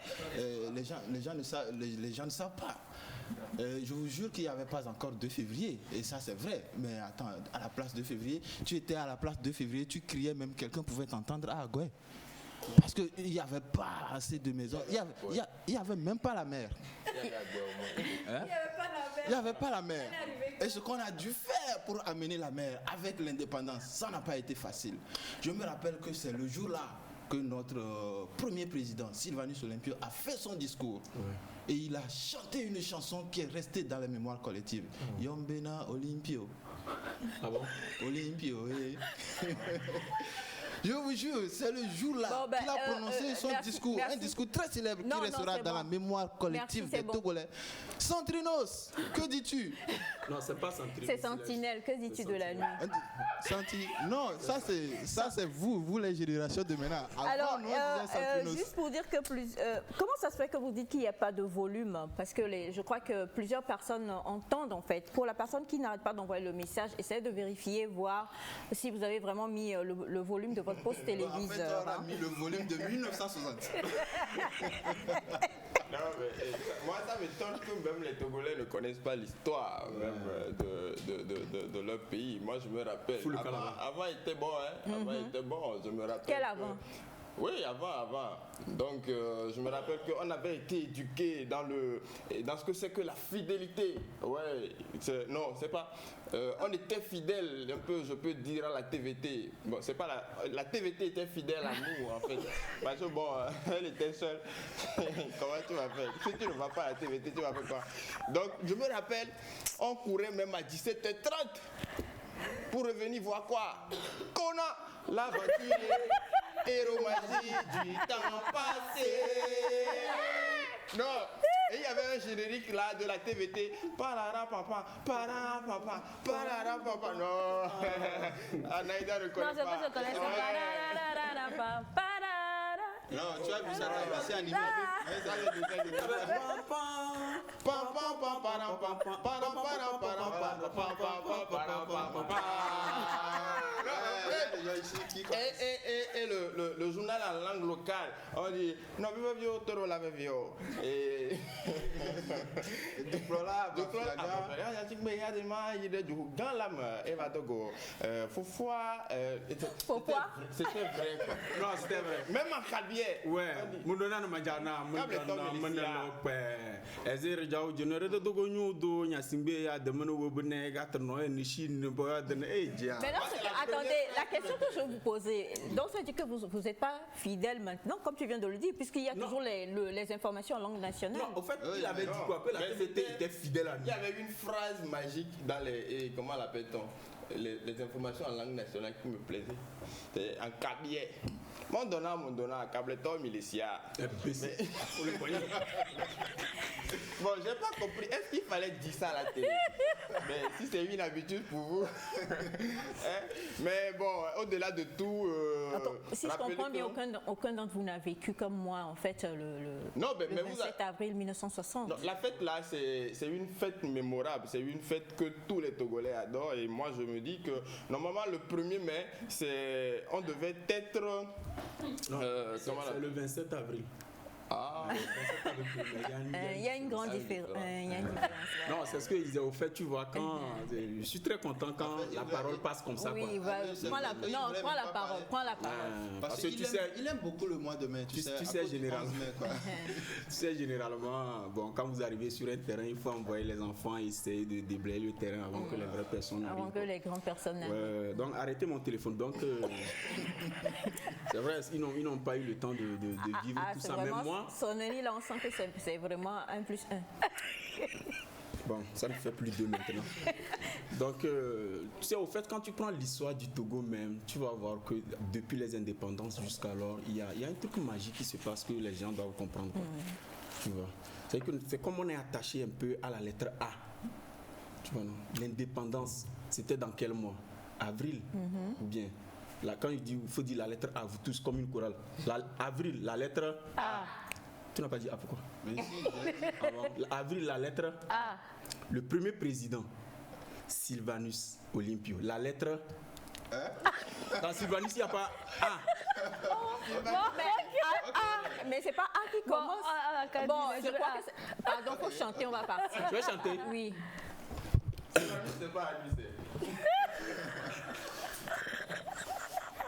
Les gens ne savent pas. Je vous jure qu'il n'y avait pas encore 2 février. Et ça, c'est vrai. Mais attends, à la place 2 février, tu étais à la place 2 février, tu criais, même quelqu'un pouvait t'entendre à Agoué. Parce qu'il n'y avait pas assez de maisons. Il n'y avait même pas la mer. Il n'y avait pas la mer. Et ce qu'on a dû faire pour amener la mer avec l'indépendance, ça n'a pas été facile. Je me rappelle que c'est le jour-là que notre premier président, Sylvanus Olympio, a fait son discours. Et il a chanté une chanson qui est restée dans la mémoire collective. Yombena Olympio. Ah bon? Olympio, oui. Je vous jure, c'est le jour-là qu'il a prononcé son discours, un discours très célèbre qui restera dans la mémoire collective des Togolais. Centrinos, que dis-tu? Non, c'est pas Centrinos. C'est Sentinelle, que dis-tu de la nuit? Non, ça c'est vous les générations de maintenant. Alors, juste pour dire que comment ça se fait que vous dites qu'il n'y a pas de volume? Parce que je crois que plusieurs personnes entendent en fait. Pour la personne qui n'arrête pas d'envoyer le message, essayez de vérifier, voir si vous avez vraiment mis le volume de votre poste téléviseur. En fait, on a mis le volume de 1960. Non, mais moi, ça m'étonne que même les Togolais ne connaissent pas l'histoire même de leur pays. Moi, je me rappelle. Avant, il était bon, hein. Avant, il était bon. Je me rappelle. Quel avant? Oui, avant. Donc, je me rappelle qu'on avait été éduqués dans ce que c'est que la fidélité. Ouais, non, c'est pas. On était fidèles, un peu, je peux dire, à la TVT. Bon, c'est pas la TVT était fidèle à nous, en fait. Parce que bon, elle était seule. Comment tu vas faire? Si tu ne vas pas à la TVT, tu vas faire quoi? Donc, je me rappelle, on courait même à 17h30 pour revenir voir quoi? Kona, la voiture. Héros magique du temps passé. Non, et il y avait un générique là de la TVT. Parara papa, parara papa, parara papa. Non, Anaïda ne connaît pas. Non, je connais ça. Non, tu as vu ça, c'est animé. Et le journal en langue locale, on dit non, vivo toro la vio. Et déplorable. Pourquoi? C'était vrai. Non, c'était vrai. Même en Kabier. Ouais, Mundona no Majana, Mundana Ezir Jau, General de Dogonyo, Yasimbe, de Monobune, Gatano, et Nishin, Boyad, and Age. Mais non, attendez, la question que je vais vous poser, donc ça veut dire que vous n'êtes pas fidèle maintenant, comme tu viens de le dire, puisqu'il y a toujours les informations en langue nationale. Non, au fait, il avait dit quoi? Que la TVT était fidèle à nous. Il y avait une phrase magique dans les. Comment l'appelle-t-on? Les informations en langue nationale qui me plaisaient. C'était en Kabier. Mon donna, Cableton, Milicia. Bon, j'ai pas compris. Est-ce qu'il fallait dire ça à la télé? Mais si c'est une habitude pour vous. Mais bon, au-delà de tout. Attends, si je comprends bien, aucun d'entre vous n'a vécu comme moi, en fait, le 27 avril 1960. Non, la fête là, c'est une fête mémorable. C'est une fête que tous les Togolais adorent. Et moi, je me dis que normalement, le 1er mai, on devait être. C'est le 27 avril. Ah, il y a une grande différence. Non, c'est ce qu'ils disaient. Au fait, tu vois, quand je suis très content quand la parole passe comme ça. Oui, prends la parole. Parce qu'il aime beaucoup le mois de mai. Tu sais généralement, bon, quand vous arrivez sur un terrain, il faut envoyer les enfants essayer de déblayer le terrain avant que les vraies personnes arrivent. Avant que les grandes personnes arrivent. Donc, arrêtez mon téléphone. Donc, c'est vrai, ils n'ont pas eu le temps de vivre tout ça. Même moi. Sonnerie, là, on sent que c'est vraiment 1 plus 1. Bon, ça ne fait plus 2 maintenant. Donc, tu sais, au fait, quand tu prends l'histoire du Togo même, tu vas voir que depuis les indépendances jusqu'alors, il y a un truc magique qui se passe que les gens doivent comprendre. Tu vois. C'est comme on est attaché un peu à la lettre A. Tu vois, non? L'indépendance, c'était dans quel mois? Avril ou bien? Là, quand il faut dire la lettre A, vous tous comme une chorale. Avril, la lettre A. Tu n'as pas dit A, pourquoi? Avril, la lettre A. Le premier président, Sylvanus Olympio. La lettre Dans Sylvanus, il n'y a pas A. Mais c'est pas A qui commence. Bon, je crois que pardon, faut chanter, on va partir. Tu veux chanter? Oui. C'est pas à lui,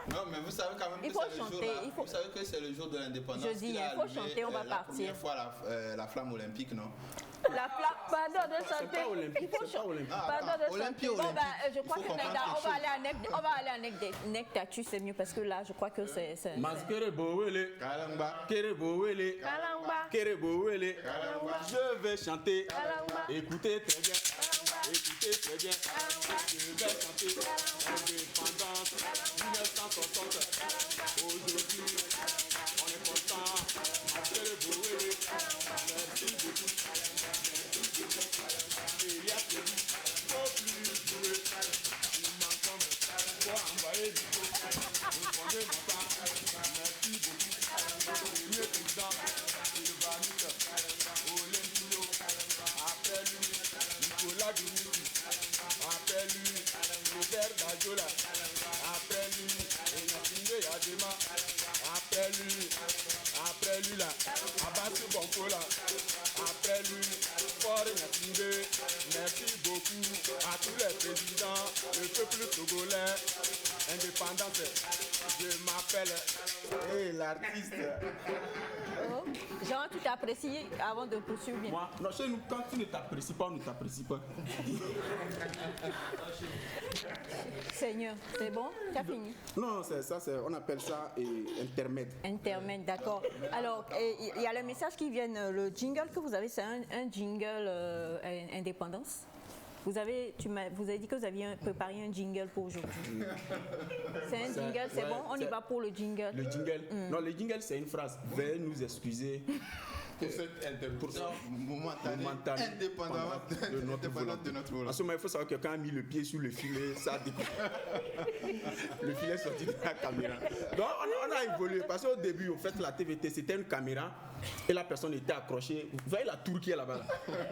Non, mais vous savez quand même que c'est le jour là. Vous savez que c'est le jour de l'indépendance. Je dis, il faut chanter, on va partir. La première fois la flamme olympique, non? La flamme, pardon de chanter. Il faut chanter. Pardon de chanter. Bon, je crois que on va aller à Nectatu, c'est mieux parce que là, je crois que c'est. Maskere Bowele. Kalamba. Kere Bowele. Kalamba. Kere Bowele. Je vais chanter. Écoutez très bien. Écoutez très bien. Je vais chanter. Indépendance 1960. Aujourd'hui, on est content. Maskere Bowele. Merci beaucoup. Il y a plus jouer. Il manque comme pour envoyer du coup. Vous prenez mon temps. Merci beaucoup. Le président, il va nous Olympio. Après lui, Nicolas Diouf. Après lui, Robert Dajola. Après lui, Enatinge Yadema. Après lui là, Abbas Bonkola. Après lui, Fort Enatinge. Merci beaucoup à tous les présidents, le peuple togolais, indépendance. Je m'appelle l'artiste. Oh. Jean, tu t'apprécies avant de poursuivre bien. Moi, non, chez nous, quand tu ne t'apprécies pas, on ne t'apprécie pas. Seigneur, c'est bon? Tu as fini? Non, on appelle ça intermède. Intermède, d'accord. Alors, il y a le message qui vient, le jingle que vous avez, c'est un jingle indépendance. Vous avez dit que vous aviez préparé un jingle pour aujourd'hui. C'est un jingle, c'est bon? On y va pour le jingle. Le jingle? Non, le jingle, c'est une phrase. Veuillez nous excuser pour cette interruption momentanée, indépendamment de notre volonté. En ce moment, il faut savoir que quand on a mis le pied sur le filet, ça a découpé. Le filet est sorti de la caméra. Donc on a évolué parce qu'au début, en fait, la TVT, c'était une caméra et la personne était accrochée. Vous voyez la tour qui est là-bas.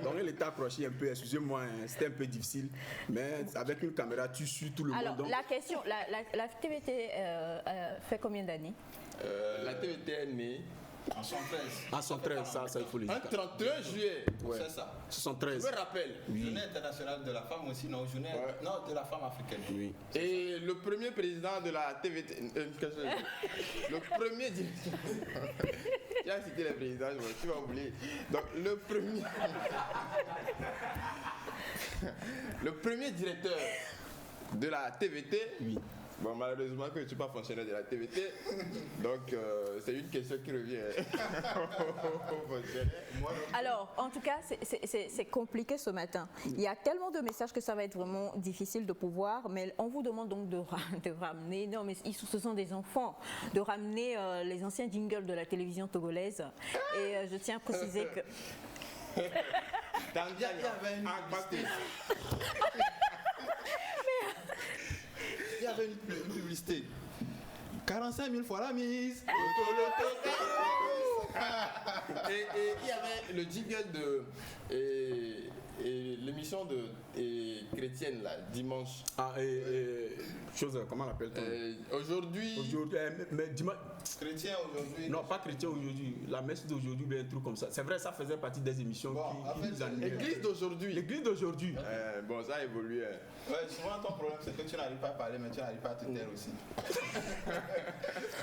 Donc elle était accrochée un peu, excusez-moi, c'était un peu difficile. Mais avec une caméra, tu suis tout le monde. Alors, la question, la TVT fait combien d'années? La TVT est née en 113. En 113, ça il faut le dire. Un 31 juillet, ouais. C'est ça. 73. Je me rappelle. Oui. Journée internationale de la femme aussi, non, journée non, de la femme africaine. Oui. Et le premier président de la TVT, le premier directeur. Il a cité les présidents, tu vas oublier. Donc le premier directeur de la TVT. Oui. Bon, malheureusement que je ne suis pas fonctionnaire de la TVT, donc c'est une question qui revient. Alors, en tout cas, c'est compliqué ce matin. Il y a tellement de messages que ça va être vraiment difficile de pouvoir, mais on vous demande donc de ramener, non mais ce sont des enfants, de ramener les anciens jingles de la télévision togolaise. Et je tiens à préciser que... Il y avait une publicité. 45 000 fois la mise. Et il y avait le jingle de l'émission de chrétienne là, dimanche. Chose, comment on l'appelle aujourd'hui. Mais dimanche. Chrétien aujourd'hui. Non, pas chrétien aujourd'hui. La messe d'aujourd'hui, un truc comme ça. C'est vrai, ça faisait partie des émissions qui nous animaient. L'église d'aujourd'hui. L'église d'aujourd'hui. Bon, ça a évolué. Ouais, souvent ton problème c'est que tu n'arrives pas à parler, mais tu n'arrives pas à te taire aussi.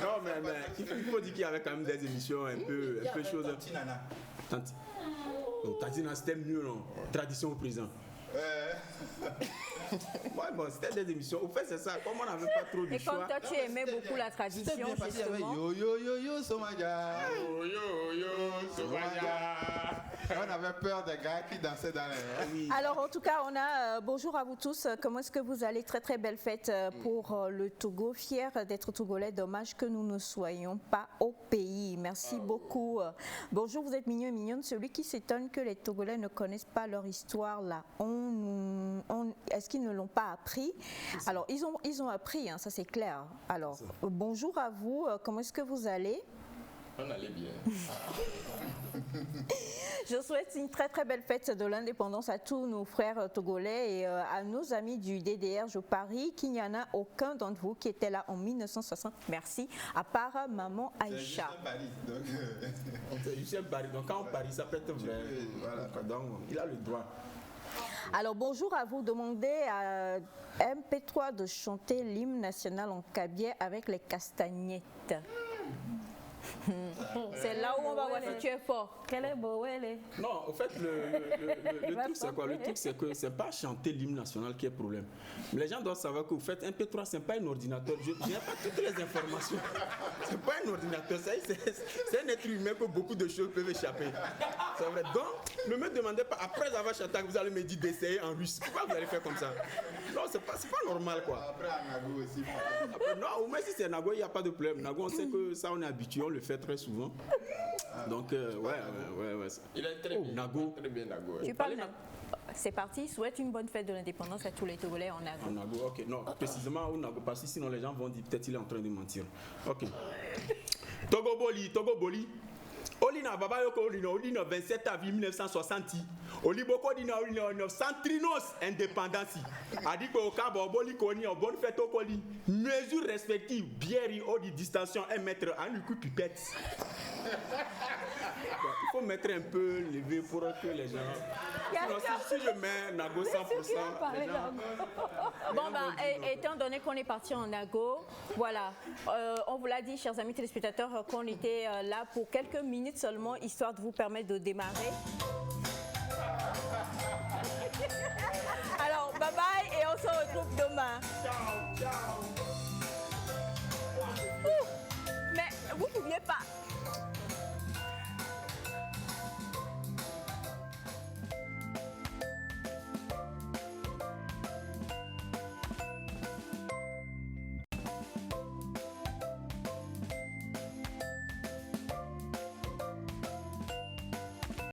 Non, mais il faut dire qu'il y avait quand même des émissions un peu choses. Tanti Nana. Tanti Nana, c'était mieux, non? Tradition au présent. Ouais, bon, c'était des émissions. Au fait, c'est ça. Comme on n'avait pas trop de choix. Et comme toi, tu aimais beaucoup la tradition, justement. Yo, yo, yo, yo, Somalia. Yo, yo, yo, Somalia. On avait peur des gars qui dansaient dans les... Alors, en tout cas, on a bonjour à vous tous. Comment est-ce que vous allez? Très, très belle fête pour le Togo. Fier d'être togolais. Dommage que nous ne soyons pas au pays. Merci beaucoup. Bonjour, vous êtes mignon et mignonne. Celui qui s'étonne que les Togolais ne connaissent pas leur histoire, là. Est-ce qu'ils ne l'ont pas appris? Alors, ils ont appris, hein, ça c'est clair. Alors, bonjour à vous. Comment est-ce que vous allez? On allait bien. Je souhaite une très très belle fête de l'indépendance à tous nos frères togolais et à nos amis du DDR. Je parie qu'il n'y en a aucun d'entre vous qui était là en 1960. Merci. À part maman Aïcha. C'est Lucien Barry. Donc quand on parie, ça peut être vrai. Voilà. Donc, il a le droit. Alors bonjour à vous. Demandez à MP3 de chanter l'hymne national en cabiais avec les castagnettes. C'est là où on va voir si tu es fort. Quel est beau, elle est. Non, en fait, le truc, c'est quoi? Le truc, c'est que c'est pas chanter l'hymne national qui est le problème. Mais les gens doivent savoir que vous faites un P3, c'est pas un ordinateur. Je n'ai pas toutes les informations. C'est pas un ordinateur. C'est un être humain que beaucoup de choses peuvent échapper. C'est vrai. Donc, ne me demandez pas, après avoir chanté, vous allez me dire d'essayer en russe. Pourquoi vous allez faire comme ça? Non, c'est pas normal, quoi. Après, à Nago aussi. Après, non, au moins si c'est Nago, il n'y a pas de problème. Nago, on sait que ça, on est habitué, on le fait très souvent. Donc, ouais. Il est très bien. Nago. Très bien, Nago. Tu parles Nago. C'est parti, souhaite une bonne fête de l'indépendance à tous les Togolais en Nago. En Nago, ok. Non, précisément au Nago, parce que sinon les gens vont dire peut-être il est en train de mentir. Ok. Togo Boli. Olina Baba Yoko Olina 27 avril 1960. Oliboko Dina Olina 900 trinos indépendance. Adiko Okabo Boli Koni en bonne fête au Koli. Mesures respectives, bière eau de distanciation 1 mètre en une pipette. Il faut mettre un peu levé pour que les gens. Sinon, si je mets Nago 100%, les gens... Bon, étant donné qu'on est parti en Nago, voilà, on vous l'a dit, chers amis téléspectateurs, qu'on était là pour quelques minutes seulement, histoire de vous permettre de démarrer. Alors, bye bye et on se retrouve demain. Ciao. Mais vous ne pouviez pas.